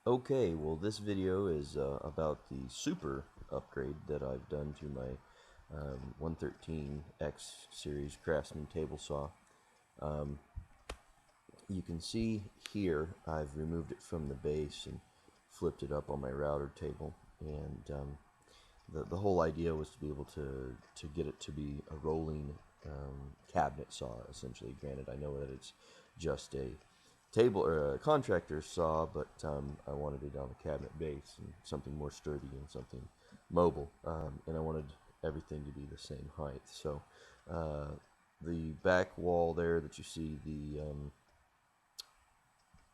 Okay, well this video is about the super upgrade that I've done to my 113X series Craftsman table saw. You can see here I've removed it from the base and flipped it up on my router table, and the whole idea was to be able to get it to be a rolling cabinet saw, essentially. Granted, I know that it's just a table or a contractor saw, but I wanted it on a cabinet base and something more sturdy and something mobile, and I wanted everything to be the same height. So the back wall there that you see the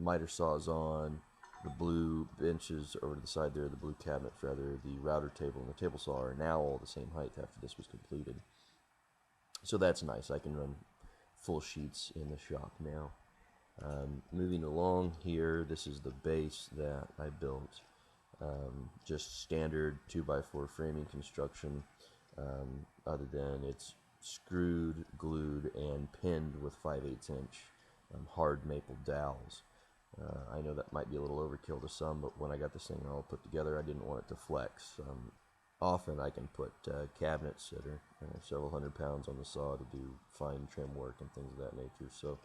miter saws on, the blue benches over to the side there, the blue cabinets rather, the router table and the table saw are now all the same height after this was completed. So that's nice. I can run full sheets in the shop now. Moving along here, this is the base that I built. Just standard 2x4 framing construction, other than it's screwed, glued, and pinned with 5/8 inch hard maple dowels. I know that might be a little overkill to some, but when I got this thing all put together, I didn't want it to flex. Often I can put cabinets that are several hundred pounds on the saw to do fine trim work and things of that nature, so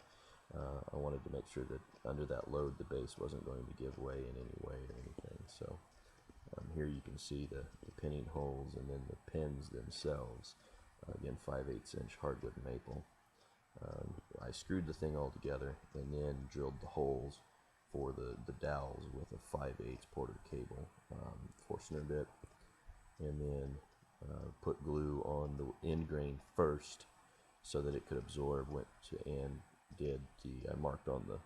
I wanted to make sure that under that load the base wasn't going to give way in any way or anything. So here you can see the pinning holes and then the pins themselves. Again, 5/8 inch hardwood maple. I screwed the thing all together and then drilled the holes for the dowels with a 5/8 Porter cable, Forstner bit, and then put glue on the end grain first so that it could absorb. I marked on the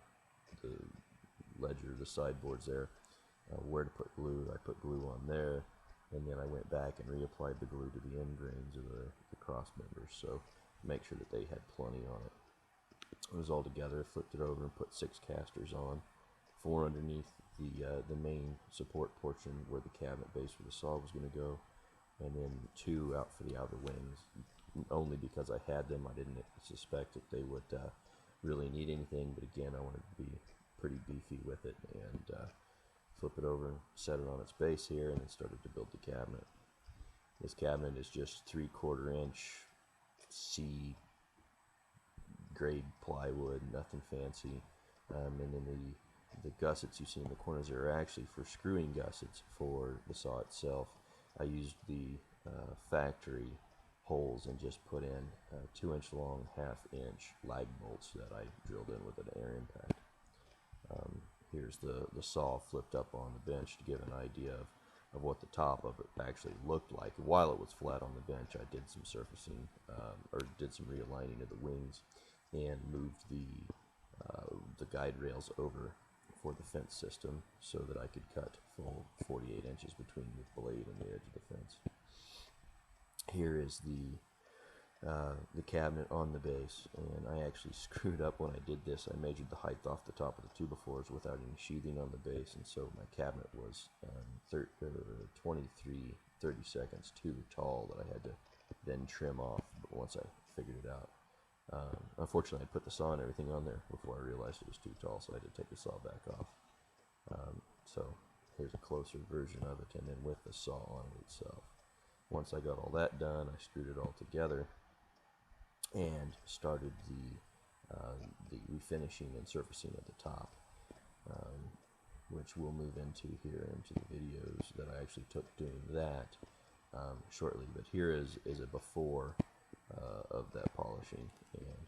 ledger, the sideboards there, where to put glue. I put glue on there, and then I went back and reapplied the glue to the end grains of the cross members, so make sure that they had plenty on it. It was all together, flipped it over and put 6 casters on, 4 underneath the main support portion where the cabinet base for the saw was going to go, and then 2 out for the outer wings, only because I had them. I didn't suspect that they would really need anything, but again, I wanted to be pretty beefy with it, and flip it over and set it on its base here, and then started to build the cabinet. This cabinet is just 3/4 inch C grade plywood, nothing fancy, and then the gussets you see in the corners are actually for screwing gussets for the saw itself. I used the factory holes and just put in 2-inch long, 1/2 inch lag bolts that I drilled in with an air impact. Here's the saw flipped up on the bench to give an idea of what the top of it actually looked like. While it was flat on the bench, I did some surfacing, or did some realigning of the wings, and moved the guide rails over for the fence system so that I could cut full 48 inches between the blade and the edge of the fence. Here is the cabinet on the base, and I actually screwed up when I did this. I measured the height off the top of the 2x4s without any sheathing on the base, and so my cabinet was 30 seconds too tall that I had to then trim off once I figured it out. Unfortunately, I put the saw and everything on there before I realized it was too tall, so I had to take the saw back off. So here's a closer version of it, and then with the saw on it itself. Once I got all that done, I screwed it all together and started the refinishing and surfacing at the top, which we'll move into here into the videos that I actually took doing that shortly. But here is a before of that polishing, and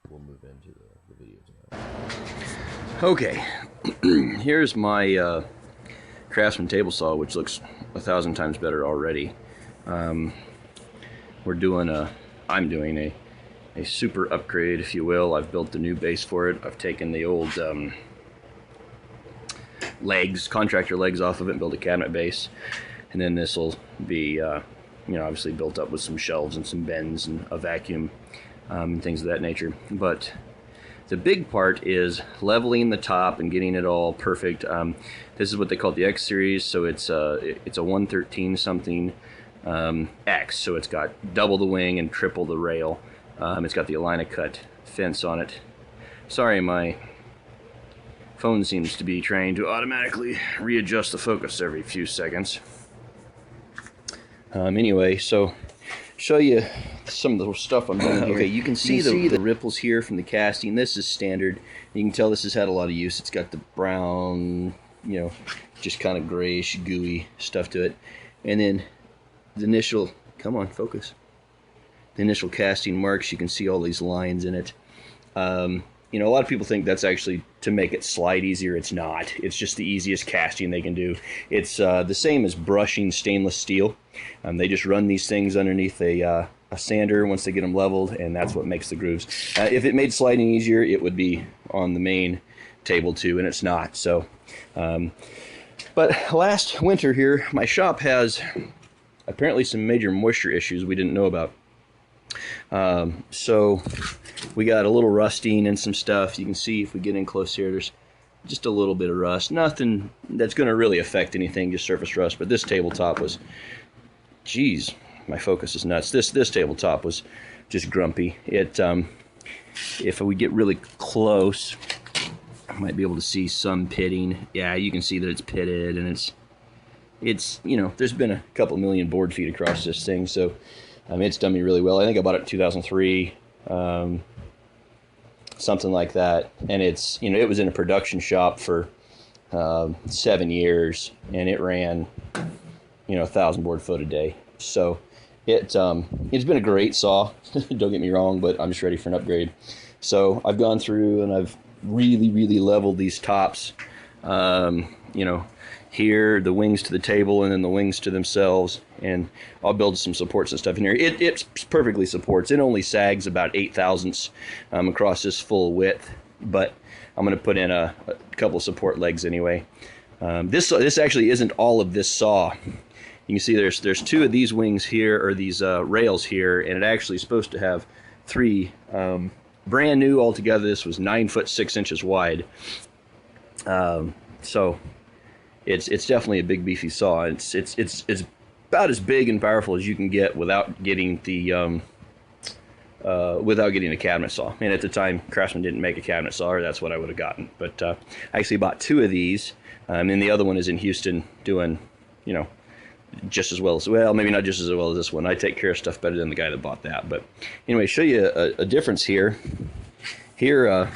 we'll move into the videos now. Okay, here's my Craftsman table saw, which looks 1,000 times better already. I'm doing a super upgrade, if you will. I've built the new base for it. I've taken the old contractor legs off of it and built a cabinet base, and then this will be obviously built up with some shelves and some bends and a vacuum and things of that nature. But the big part is leveling the top and getting it all perfect. This is what they call the X series, so it's a 113 something X, so it's got double the wing and triple the rail. It's got the Alina cut fence on it. Sorry, my Phone seems to be trying to automatically readjust the focus every few seconds. Anyway, so show you some of the stuff I'm doing here. Okay, you can see the ripples here from the casting. This is standard. You can tell this has had a lot of use. It's got the brown, you know, just kind of grayish, gooey stuff to it. And then the initial, come on, focus. The initial casting marks, you can see all these lines in it. You know, a lot of people think that's actually to make it slide easier. It's not. It's just the easiest casting they can do. It's the same as brushing stainless steel. They just run these things underneath a sander once they get them leveled, and that's what makes the grooves. If it made sliding easier, it would be on the main table too, and it's not. So, but last winter here, my shop has apparently some major moisture issues we didn't know about. So we got a little rusting and some stuff. You can see if we get in close here, there's just a little bit of rust. Nothing that's going to really affect anything, just surface rust. But this tabletop was, geez, my focus is nuts. This tabletop was just grumpy. It if we get really close, I might be able to see some pitting. Yeah, you can see that it's pitted, and it's you know, there's been a couple million board feet across this thing, so it's done me really well. I think I bought it in 2003, something like that. And it's, you know, it was in a production shop for 7 years, and it ran, you know, 1,000 board foot a day. So it's been a great saw. Don't get me wrong, but I'm just ready for an upgrade. So I've gone through and I've really leveled these tops. You know, here, the wings to the table, and then the wings to themselves, and I'll build some supports and stuff in here. It perfectly supports. It only sags about 8/1000 across this full width, but I'm going to put in a couple of support legs anyway. This actually isn't all of this saw. You can see there's two of these wings here, or these rails here, and it actually is supposed to have 3. Brand new altogether. This was 9 foot 6 inches wide. So it's definitely a big beefy saw. It's about as big and powerful as you can get without getting the a cabinet saw. And at the time, Craftsman didn't make a cabinet saw, or that's what I would have gotten. But I actually bought 2 of these, and the other one is in Houston doing, you know, just as well as, well, maybe not just as well as this one. I take care of stuff better than the guy that bought that. But anyway, show you a difference here. Here,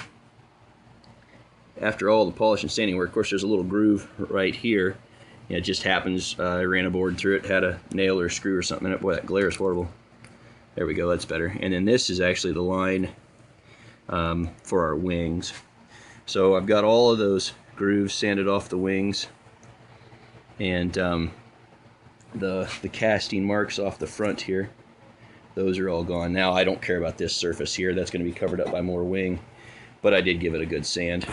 after all the polish and sanding work, of course, there's a little groove right here. And it just happens, I ran a board through it, had a nail or a screw or something in it. Boy, that glare is horrible. There we go, that's better. And then this is actually the line for our wings. So I've got all of those grooves sanded off the wings, and the casting marks off the front here, those are all gone. Now I don't care about this surface here. That's going to be covered up by more wing, but I did give it a good sand.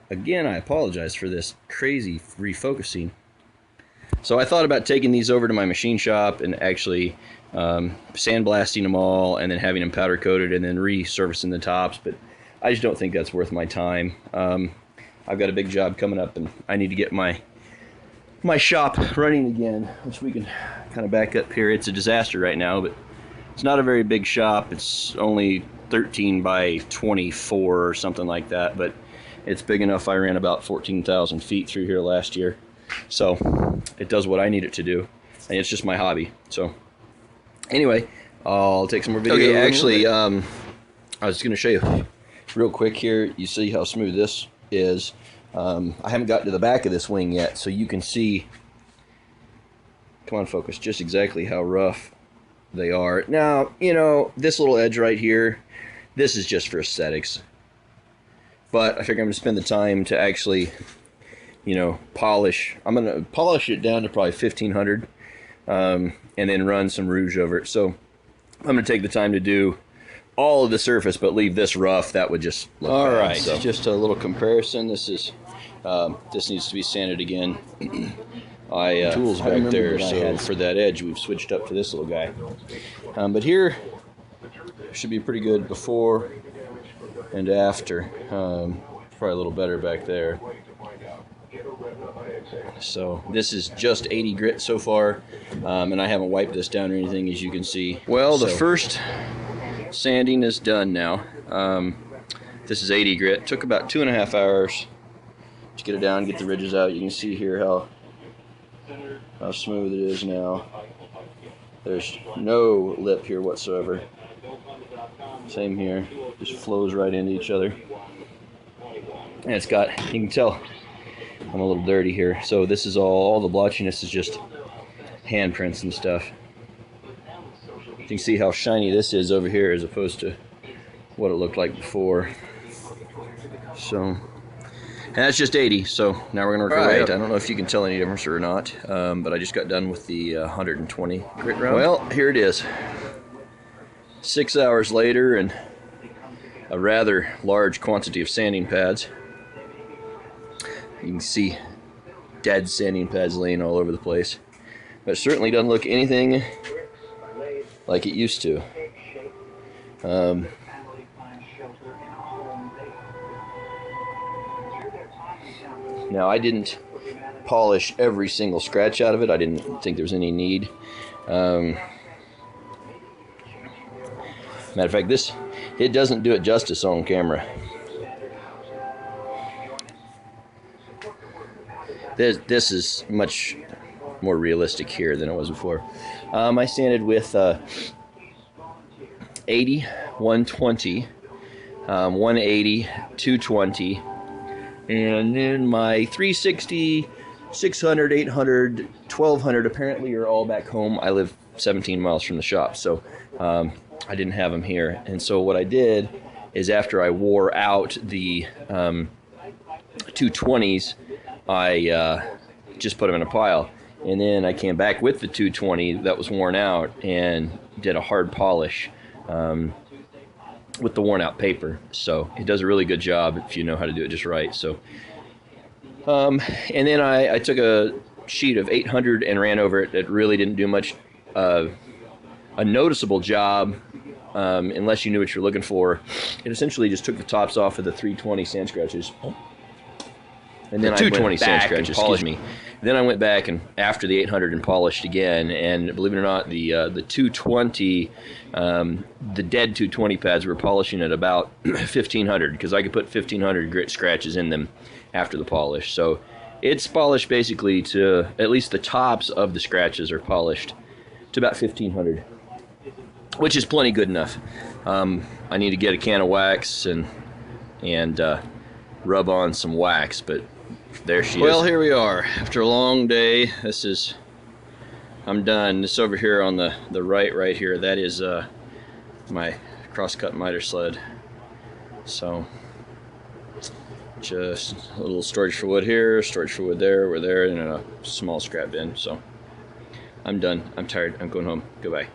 Again, I apologize for this crazy refocusing. So I thought about taking these over to my machine shop and actually sandblasting them all, and then having them powder coated, and then resurfacing the tops, but I just don't think that's worth my time. I've got a big job coming up, and I need to get my shop running again, which we can kind of back up here. It's a disaster right now, but it's not a very big shop. It's only 13 by 24 or something like that, but it's big enough. I ran about 14,000 feet through here last year, so it does what I need it to do, and it's just my hobby. So anyway, I'll take some more video. Okay, actually, I was going to show you real quick here. You see how smooth this is. I haven't gotten to the back of this wing yet, so you can see, come on focus, just exactly how rough they are. Now, you know, this little edge right here, this is just for aesthetics. But I figure I'm going to spend the time to actually, you know, polish. I'm going to polish it down to probably 1500, and then run some rouge over it. So I'm going to take the time to do all of the surface, but leave this rough. That would just look bad. All right, so just a little comparison. This is this needs to be sanded again. Tools back there, so for that edge, we've switched up to this little guy. But here should be pretty good before and after. Probably a little better back there. So this is just 80 grit so far, and I haven't wiped this down or anything, as you can see. Well, the first sanding is done now. This is 80 grit. Took about 2.5 hours. Just get it down, get the ridges out. You can see here how smooth it is now. There's no lip here whatsoever. Same here, just flows right into each other. And it's got, you can tell I'm a little dirty here. So this is all the blotchiness is just handprints and stuff. You can see how shiny this is over here as opposed to what it looked like before. So, and that's just 80. So now we're gonna work our way up. I don't know if you can tell any difference or not, but I just got done with the 120 grit round. Well, here it is. 6 hours later, and a rather large quantity of sanding pads. You can see dead sanding pads laying all over the place. But it certainly doesn't look anything like it used to. Now, I didn't polish every single scratch out of it. I didn't think there was any need. Matter of fact, it doesn't do it justice on camera. This is much more realistic here than it was before. I sanded with 80, 120, 180, 220, and then my 360, 600, 800, 1200 apparently are all back home. I live 17 miles from the shop, so I didn't have them here. And so what I did is after I wore out the 220s, I just put them in a pile. And then I came back with the 220 that was worn out and did a hard polish with the worn out paper. So it does a really good job if you know how to do it just right. So, and then I took a sheet of 800 and ran over it. It really didn't do much, a noticeable job unless you knew what you're looking for. It essentially just took the tops off of the 320 sand scratches. And then 220 sand scratches, excuse me. Then I went back and after the 800 and polished again, and believe it or not, the 220, the dead 220 pads were polishing at about 1500 because I could put 1500 grit scratches in them after the polish. So it's polished basically to at least the tops of the scratches are polished to about 1500, which is plenty good enough. I need to get a can of wax and rub on some wax, but there she is. Well, here we are. After a long day, I'm done. This over here on the right here, that is my cross-cut miter sled. So, just a little storage for wood here, storage for wood there, we're there, and a small scrap bin. So, I'm done. I'm tired. I'm going home. Goodbye.